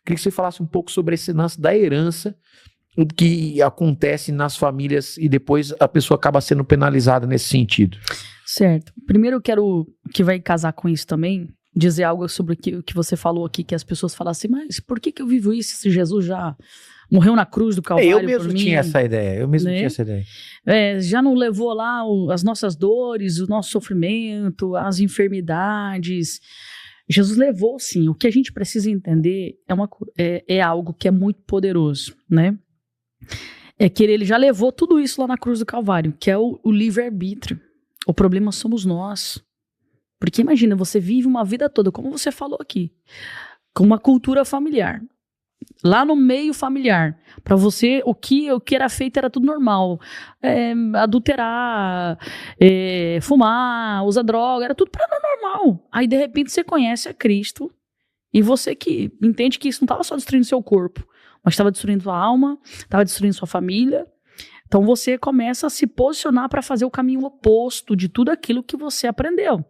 Queria que você falasse um pouco sobre esse lance da herança, o que acontece nas famílias e depois a pessoa acaba sendo penalizada nesse sentido. Certo. Primeiro eu quero, que vai casar com isso também, dizer algo sobre o que você falou aqui, que as pessoas falam assim, mas por que eu vivo isso se Jesus já morreu na cruz do Calvário Eu mesmo por mim? tinha essa ideia, Já não levou lá as nossas dores, o nosso sofrimento, as enfermidades. Jesus levou, sim. O que a gente precisa entender é algo que é muito poderoso, né? É que ele já levou tudo isso lá na cruz do Calvário, que é o livre-arbítrio. O problema somos nós. Porque imagina, você vive uma vida toda, como você falou aqui, com uma cultura familiar. Lá no meio familiar, para você, o que era feito era tudo normal. Adulterar, fumar, usar droga, era tudo para normal. Aí, de repente, você conhece a Cristo e você que entende que isso não estava só destruindo seu corpo, mas estava destruindo sua alma, estava destruindo sua família. Então, você começa a se posicionar para fazer o caminho oposto de tudo aquilo que você aprendeu.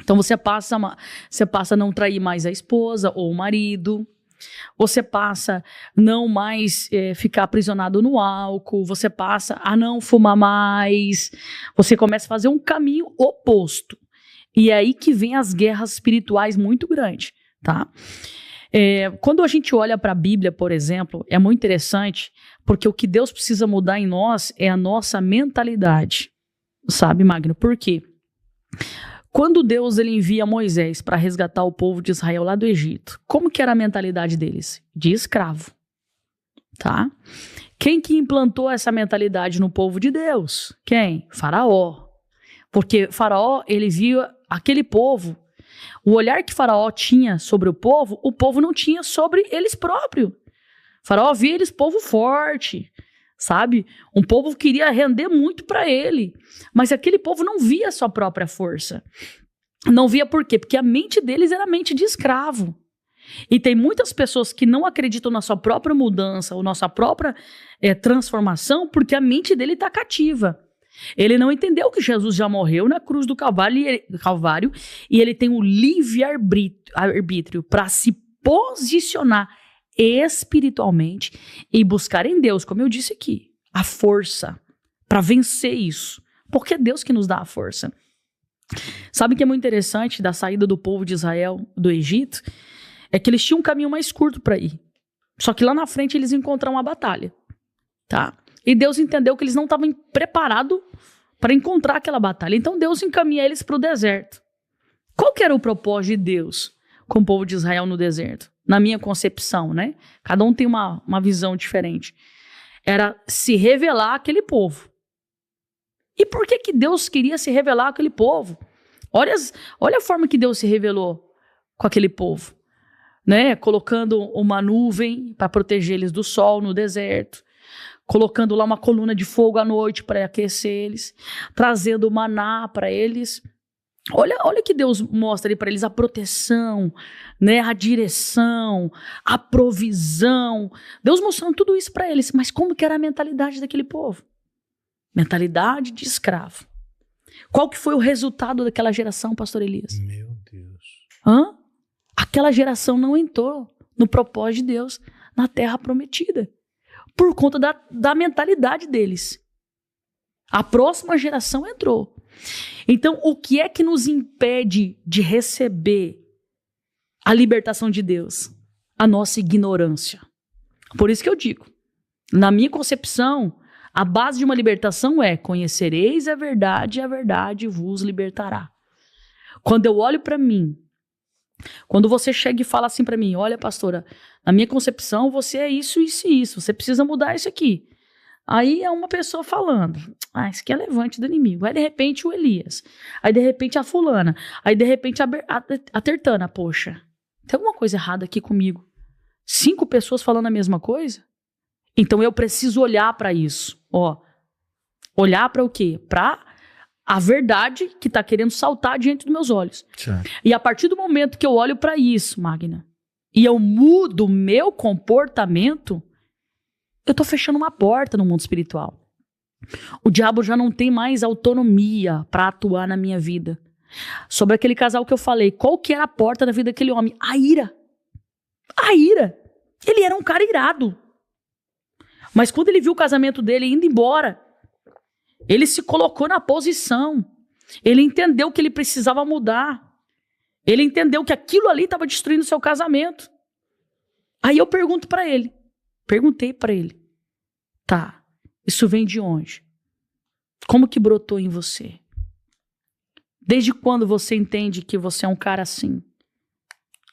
Então, você passa a não trair mais a esposa ou o marido. Você passa a não mais ficar aprisionado no álcool, você passa a não fumar mais, você começa a fazer um caminho oposto. E é aí que vem as guerras espirituais muito grandes, tá? Quando a gente olha para a Bíblia, por exemplo, é muito interessante, porque o que Deus precisa mudar em nós é a nossa mentalidade, sabe, Magno? Por quê? Quando Deus ele envia Moisés para resgatar o povo de Israel lá do Egito, como que era a mentalidade deles? De escravo, tá? Quem que implantou essa mentalidade no povo de Deus? Quem? Faraó. Porque Faraó, ele via aquele povo, o olhar que Faraó tinha sobre o povo não tinha sobre eles próprios. Faraó via eles povo forte, sabe? Um povo que queria render muito para ele. Mas aquele povo não via a sua própria força. Não via por quê? Porque a mente deles era a mente de escravo. E tem muitas pessoas que não acreditam na sua própria mudança ou na sua própria transformação porque a mente dele está cativa. Ele não entendeu que Jesus já morreu na cruz do Calvário e ele tem o livre-arbítrio para se posicionar espiritualmente e buscar em Deus, como eu disse aqui, a força para vencer isso, porque é Deus que nos dá a força. Sabe o que é muito interessante da saída do povo de Israel do Egito? É que eles tinham um caminho mais curto para ir, só que lá na frente eles encontraram uma batalha, tá? E Deus entendeu que eles não estavam preparados para encontrar aquela batalha, então Deus encaminha eles para o deserto. Qual que era o propósito de Deus com o povo de Israel no deserto? Na minha concepção, né? Cada um tem uma visão diferente. Era se revelar àquele povo. E por que Deus queria se revelar àquele povo? Olha a forma que Deus se revelou com aquele povo, né? Colocando uma nuvem para proteger eles do sol no deserto, colocando lá uma coluna de fogo à noite para aquecer eles, trazendo maná para eles. Olha que Deus mostra ali para eles a proteção, né, a direção, a provisão. Deus mostrando tudo isso para eles. Mas como que era a mentalidade daquele povo? Mentalidade de escravo. Qual que foi o resultado daquela geração, pastor Elias? Meu Deus. Aquela geração não entrou no propósito de Deus na terra prometida. Por conta da mentalidade deles. A próxima geração entrou. Então, o que é que nos impede de receber a libertação de Deus? A nossa ignorância. Por isso que eu digo, na minha concepção, a base de uma libertação é: conhecereis a verdade vos libertará. Quando eu olho para mim, quando você chega e fala assim para mim: olha, pastora, na minha concepção você é isso, isso e isso, você precisa mudar isso aqui. Aí é uma pessoa falando: isso aqui é levante do inimigo. Aí de repente o Elias, aí de repente a fulana, aí de repente a Tertana. Poxa, tem alguma coisa errada aqui comigo? 5 pessoas falando a mesma coisa? Então eu preciso olhar para isso. Olhar para o quê? Para a verdade que está querendo saltar diante dos meus olhos. Certo. E a partir do momento que eu olho para isso, Magna, e eu mudo o meu comportamento, eu estou fechando uma porta no mundo espiritual. O diabo já não tem mais autonomia para atuar na minha vida. Sobre aquele casal que eu falei, qual que era a porta da vida daquele homem? A ira. A ira. Ele era um cara irado. Mas quando ele viu o casamento dele indo embora, ele se colocou na posição. Ele entendeu que ele precisava mudar. Ele entendeu que aquilo ali estava destruindo o seu casamento. Aí eu perguntei para ele, tá, isso vem de onde? Como que brotou em você? Desde quando você entende que você é um cara assim?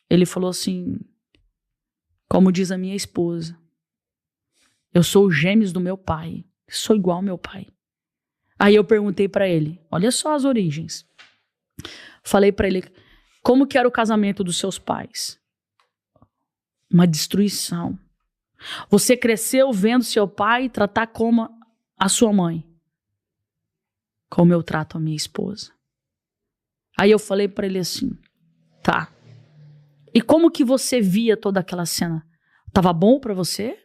Ele falou assim, como diz a minha esposa, eu sou os gêmeos do meu pai, sou igual ao meu pai. Aí eu perguntei para ele, olha só as origens. Falei para ele, como que era o casamento dos seus pais? Uma destruição. Você cresceu vendo seu pai tratar como a sua mãe. Como eu trato a minha esposa. Aí eu falei para ele assim, tá. E como que você via toda aquela cena? Tava bom para você?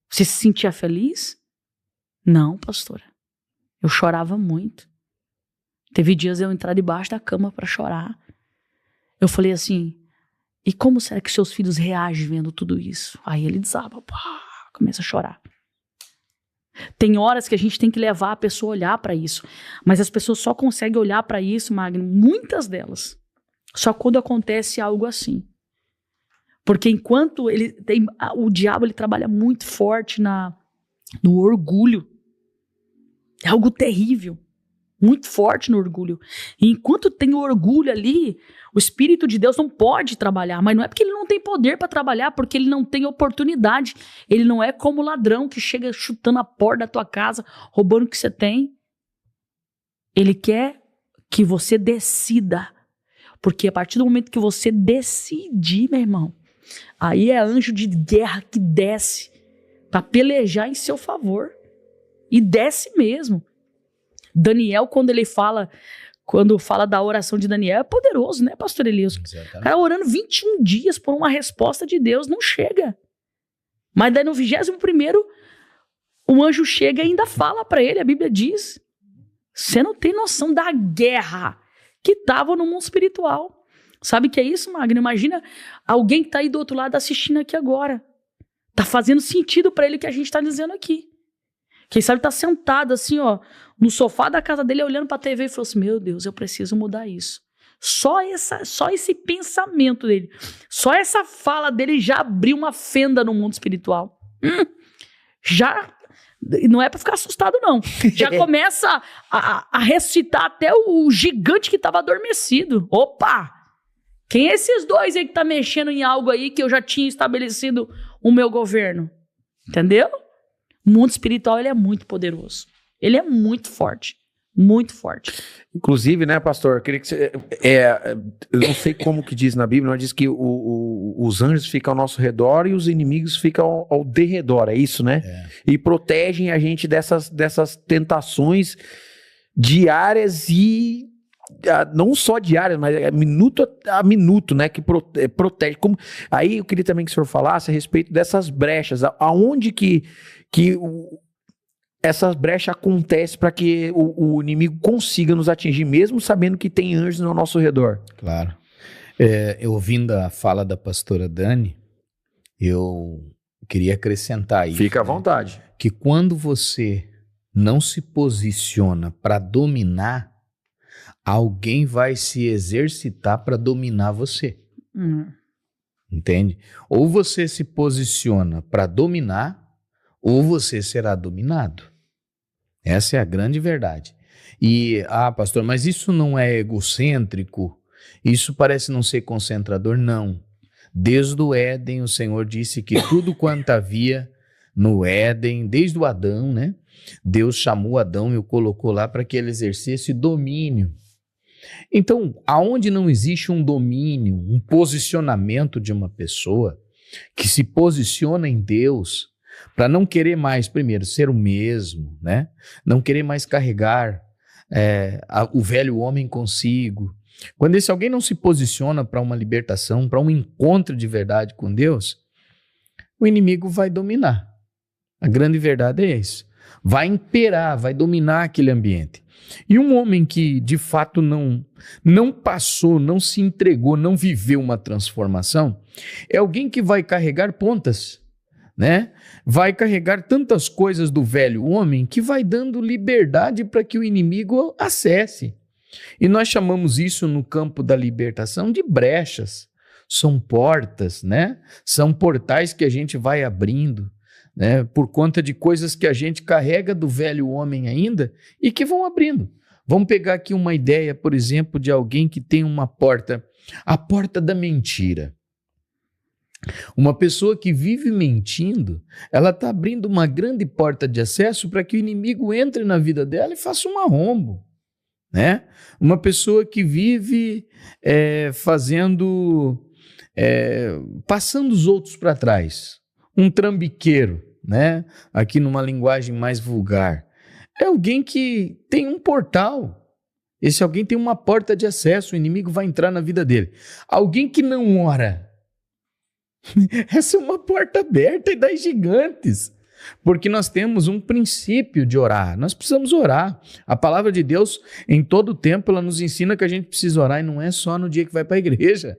Você se sentia feliz? Não, pastora. Eu chorava muito. Teve dias eu entrar debaixo da cama para chorar. Eu falei assim, e como será que seus filhos reagem vendo tudo isso? Aí ele desaba, começa a chorar. Tem horas que a gente tem que levar a pessoa a olhar para isso. Mas as pessoas só conseguem olhar para isso, Magno, muitas delas, só quando acontece algo assim. Porque enquanto o diabo ele trabalha muito forte no orgulho. É algo terrível. Muito forte no orgulho. E enquanto tem o orgulho ali, o Espírito de Deus não pode trabalhar. Mas não é porque ele não tem poder para trabalhar, porque ele não tem oportunidade. Ele não é como o ladrão que chega chutando a porta da tua casa, roubando o que você tem. Ele quer que você decida. Porque a partir do momento que você decidir, meu irmão, aí é anjo de guerra que desce para pelejar em seu favor. E desce mesmo. Daniel, quando fala da oração de Daniel, é poderoso, né, pastor Elias? O cara orando 21 dias por uma resposta de Deus, não chega. Mas daí no 21º, o anjo chega e ainda fala para ele, a Bíblia diz, você não tem noção da guerra que estava no mundo espiritual. Sabe o que é isso, Magno? Imagina alguém que está aí do outro lado assistindo aqui agora. Tá fazendo sentido para ele o que a gente está dizendo aqui. Quem sabe tá sentado assim, ó, no sofá da casa dele, olhando pra TV e falou assim, meu Deus, eu preciso mudar isso. Só esse pensamento dele, só essa fala dele já abriu uma fenda no mundo espiritual. Já, não é pra ficar assustado não, já começa a ressuscitar até o gigante que tava adormecido. Opa! Quem é esses dois aí que tá mexendo em algo aí que eu já tinha estabelecido o meu governo? Entendeu? O mundo espiritual, ele é muito poderoso. Ele é muito forte. Muito forte. Inclusive, né, pastor, eu queria que você... eu não sei como que diz na Bíblia, mas diz que os anjos ficam ao nosso redor e os inimigos ficam ao derredor, é isso, né? E protegem a gente dessas tentações diárias e... não só diárias, mas minuto a minuto, né, que protege. Aí eu queria também que o senhor falasse a respeito dessas brechas, aonde que essas brechas acontecem para que o inimigo consiga nos atingir, mesmo sabendo que tem anjos ao nosso redor. Claro. Eu ouvindo a fala da pastora Dani, eu queria acrescentar isso. Fica à vontade. Que quando você não se posiciona para dominar, alguém vai se exercitar para dominar você. Entende? Ou você se posiciona para dominar, ou você será dominado. Essa é a grande verdade. E, pastor, mas isso não é egocêntrico? Isso parece não ser concentrador? Não. Desde o Éden, o Senhor disse que tudo quanto havia no Éden, desde o Adão, né? Deus chamou Adão e o colocou lá para que ele exercesse domínio. Então, aonde não existe um domínio, um posicionamento de uma pessoa que se posiciona em Deus para não querer mais, primeiro, ser o mesmo, né? Não querer mais carregar o velho homem consigo. Quando alguém não se posiciona para uma libertação, para um encontro de verdade com Deus, o inimigo vai dominar. A grande verdade é isso. Vai imperar, vai dominar aquele ambiente. E um homem que de fato não passou, não se entregou, não viveu uma transformação, é alguém que vai carregar pontas, né? Vai carregar tantas coisas do velho homem que vai dando liberdade para que o inimigo acesse. E nós chamamos isso no campo da libertação de brechas. São portas, né? São portais que a gente vai abrindo, né? Por conta de coisas que a gente carrega do velho homem ainda e que vão abrindo. Vamos pegar aqui uma ideia, por exemplo, de alguém que tem uma porta, a porta da mentira. Uma pessoa que vive mentindo, ela está abrindo uma grande porta de acesso para que o inimigo entre na vida dela e faça um arrombo, né? Uma pessoa que vive passando os outros para trás, um trambiqueiro, né? Aqui numa linguagem mais vulgar, é alguém que tem um portal. Esse alguém tem uma porta de acesso, o inimigo vai entrar na vida dele. Alguém que não ora, essa é uma porta aberta e das gigantes, porque nós temos um princípio de orar, nós precisamos orar. A palavra de Deus, em todo o tempo, ela nos ensina que a gente precisa orar, e não é só no dia que vai para a igreja,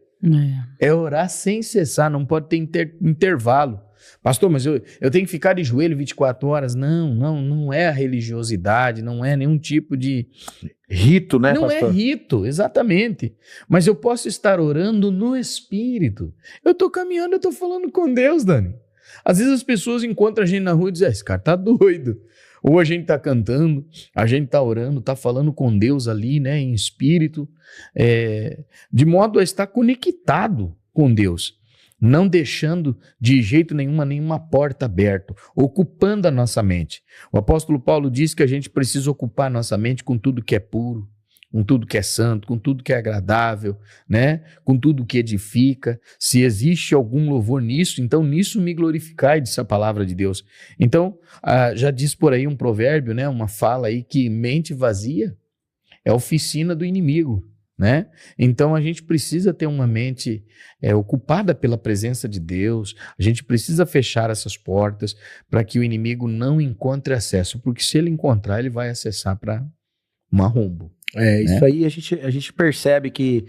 é orar sem cessar, não pode ter intervalo. Pastor, mas eu tenho que ficar de joelho 24 horas? Não é a religiosidade, não é nenhum tipo de rito, né, não pastor? é rito, exatamente. Mas eu posso estar orando no Espírito. Eu estou caminhando, eu estou falando com Deus, Dani. Às vezes as pessoas encontram a gente na rua e dizem, esse cara tá doido. Ou a gente está cantando, a gente está orando, está falando com Deus ali, né, em espírito, de modo a estar conectado com Deus. Não deixando de jeito nenhuma porta aberta, ocupando a nossa mente. O apóstolo Paulo diz que a gente precisa ocupar a nossa mente com tudo que é puro, com tudo que é santo, com tudo que é agradável, né? Com tudo que edifica. Se existe algum louvor nisso, então nisso me glorificai, disse a palavra de Deus. Então, já diz por aí um provérbio, né? Uma fala aí que mente vazia é oficina do inimigo, né? Então a gente precisa ter uma mente ocupada pela presença de Deus, a gente precisa fechar essas portas para que o inimigo não encontre acesso, porque se ele encontrar, ele vai acessar para um arrombo. Isso aí a gente percebe que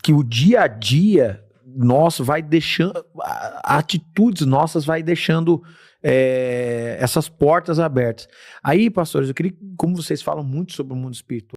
o dia a dia nosso vai deixando, atitudes nossas vai deixando essas portas abertas. Aí, pastores, eu queria, como vocês falam muito sobre o mundo espiritual,